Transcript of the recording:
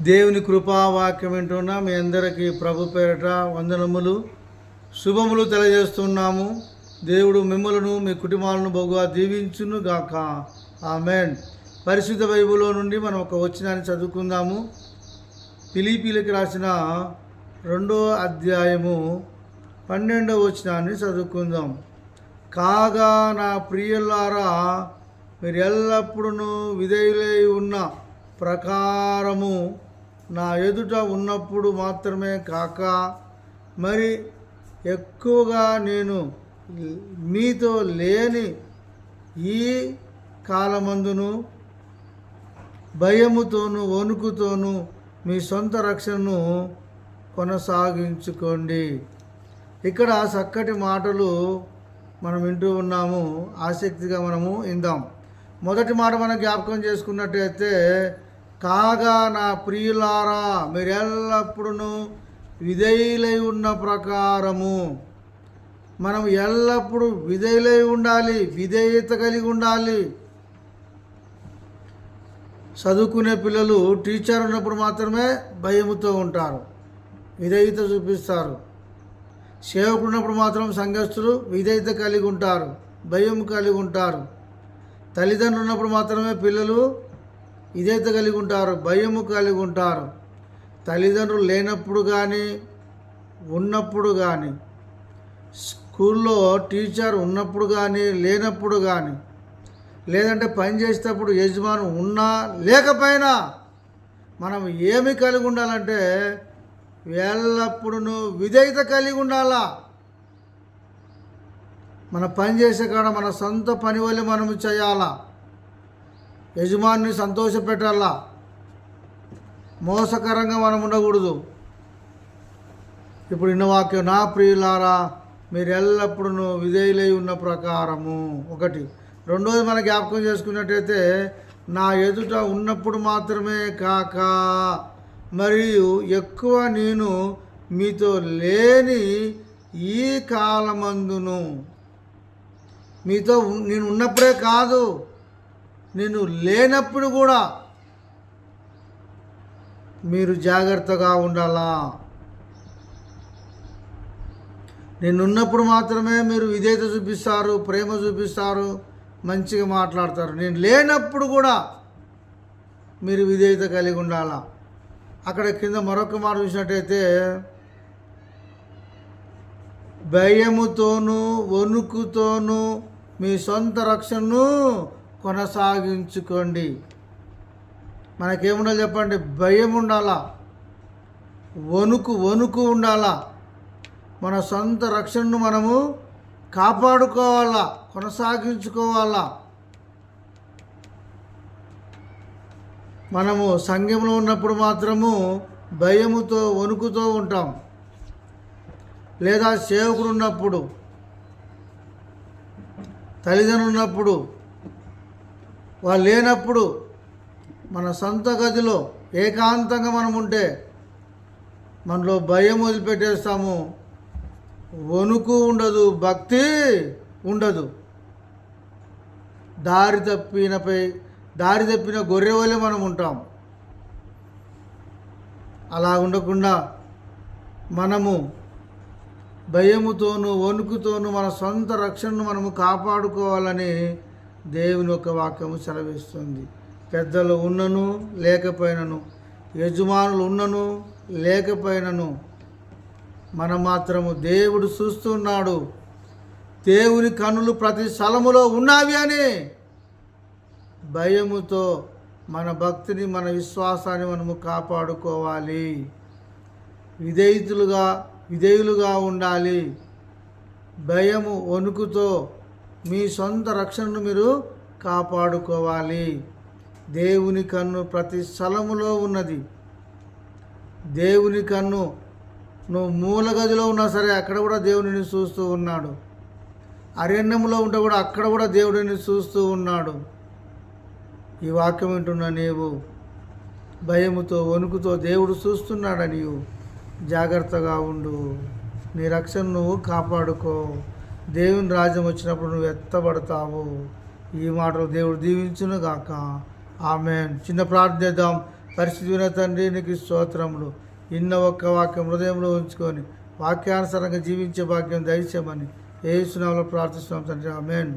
దేవుని కృపావాక్యం వింటున్నా మీ అందరికీ ప్రభు పేరట వందనములు శుభములు తెలియజేస్తున్నాము. దేవుడు మిమ్మలను మీ కుటుంబాలను బహుగా దీవించును గాక. ఆమేన్. పరిశుద్ధ బైబిల్లో నుండి మనం ఒక వచనాన్ని చదువుకుందాము. ఫిలిప్పీయులకు రాసిన 2వ అధ్యాయము 12వ వచనాన్ని చదువుకుందాం. కాగా నా ప్రియులారా, మీరు ఎల్లప్పుడూ విధేయులై ఉన్న ప్రకారము నా ఎదుట ఉన్నప్పుడు మాత్రమే కాక మరి ఎక్కువగా నేను మీతో లేని ఈ కాలమందును భయముతోనూ వణుకుతోనూ మీ సొంత రక్షణను కొనసాగించుకోండి. ఇక్కడ చక్కటి మాటలు మనం వింటూ ఉన్నాము. ఆసక్తిగా మనము ఇందాం. మొదటి మాట మనం జ్ఞాపకం చేసుకున్నట్టయితే, కాగా నా ప్రియులారా, మీరు ఎల్లప్పుడూ విధేయులై ఉన్న ప్రకారము. మనం ఎల్లప్పుడూ విధేయులై ఉండాలి, విధేయత కలిగి ఉండాలి. చదువుకునే పిల్లలు టీచర్ ఉన్నప్పుడు మాత్రమే భయముతో ఉంటారు, విధేయత చూపిస్తారు. సేవకుడు ఉన్నప్పుడు మాత్రం సంఘస్థులు విధేయత కలిగి ఉంటారు, భయం కలిగి ఉంటారు. తల్లిదండ్రులు ఉన్నప్పుడు మాత్రమే పిల్లలు విధేయత కలిగి ఉంటారు, భయము కలిగి ఉంటారు. తల్లిదండ్రులు లేనప్పుడు కానీ ఉన్నప్పుడు కానీ, స్కూల్లో టీచర్ ఉన్నప్పుడు కానీ లేనప్పుడు కానీ, లేదంటే పని చేసేటప్పుడు యజమాని ఉన్నా లేకపోయినా మనం ఏమి కలిగి ఉండాలంటే ఎల్లప్పుడూ విధేయత కలిగి ఉండాలా. మన పని చేసే కాడ మన సొంత పని వల్ల మనం చేయాలా, యజమానిని సంతోషపెట్టాలా, మోసకరంగా మనం ఉండకూడదు. ఇప్పుడు ఇన్న వాక్యం, నా ప్రియులారా, మీరు ఎల్లప్పుడూ విధేయులై ఉన్న ప్రకారము. ఒకటి. రెండోది మనం జ్ఞాపకం చేసుకున్నట్టయితే, నా ఎదుట ఉన్నప్పుడు మాత్రమే కాక మరియు ఎక్కువ నేను మీతో లేని ఈ కాలమందును. మీతో నేను ఉన్నప్పుడే కాదు, నేను లేనప్పుడు కూడా మీరు జాగ్రత్తగా ఉండాలా. నేనున్నప్పుడు మాత్రమే మీరు విధేయత చూపిస్తారు, ప్రేమ చూపిస్తారు, మంచిగా మాట్లాడతారు. నేను లేనప్పుడు కూడా మీరు విధేయత కలిగి ఉండాలా. అక్కడ కింద మరొక మాట చూసినట్టయితే, భయముతోనూ వణుకుతోనూ మీ సొంత రక్షణను కొనసాగించుకోండి. మనకేముండాలి చెప్పండి? భయం ఉండాలా, వణుకు ఉండాలా. మన సొంత రక్షణను మనము కాపాడుకోవాలా, కొనసాగించుకోవాలా. మనము సంఘంలో ఉన్నప్పుడు మాత్రము భయముతో వణుకుతూ ఉంటాం, లేదా సేవకుడు ఉన్నప్పుడు, తల్లిదండ్రులు ఉన్నప్పుడు, వాళ్ళు లేనప్పుడు మన సొంత గదిలో ఏకాంతంగా మనం ఉంటే మనలో భయం వదిలిపెట్టేస్తాము, వణుకు ఉండదు, భక్తి ఉండదు. దారి తప్పిన గొర్రె వలె మనం ఉంటాం. అలా ఉండకుండా మనము భయముతోనూ వణుకుతోనూ మన సొంత రక్షణను మనము కాపాడుకోవాలని దేవుని యొక్క వాక్యము సెలవిస్తుంది. పెద్దలు ఉన్నను లేకపోయినను, యజమానులు ఉన్నను లేకపోయినను, మనం మాత్రము దేవుడు చూస్తున్నాడు. దేవుని కన్నులు ప్రతి స్థలములో ఉన్నవి అని భయముతో మన భక్తిని, మన విశ్వాసాన్ని మనము కాపాడుకోవాలి. విధేయులుగా ఉండాలి. భయము వణుకుతో మీ సొంత రక్షణను మీరు కాపాడుకోవాలి. దేవుని కన్ను ప్రతి స్థలములో ఉన్నది. దేవుని కన్ను నువ్వు మూల గదిలో ఉన్నా సరే అక్కడ కూడా దేవుడిని చూస్తూ ఉన్నాడు. అరణ్యంలో ఉంటే కూడా అక్కడ కూడా దేవుడిని చూస్తూ ఉన్నాడు. ఈ వాక్యం వింటున్నా నీవు భయముతో వణుకుతో దేవుడు చూస్తున్నాడు. నీవు జాగ్రత్తగా ఉండు, నీ రక్షణ నువ్వు కాపాడుకో. దేవుని రాజ్యం వచ్చినప్పుడు నువ్వు ఎత్తబడతావు. ఈ మాటలు దేవుడు దీవించును గాక. ఆమేన్. చిన్న ప్రార్థన చేద్దాం. పరిశుద్ధమైన తండ్రి నీకు స్తోత్రములు. ఇన్న ఒక్క వాక్యం హృదయంలో ఉంచుకొని వాక్యానుసారంగా జీవించే భాగ్యం దయచేయమని యేసు నామములో ప్రార్థిస్తున్నాం తండ్రి. ఆమేన్.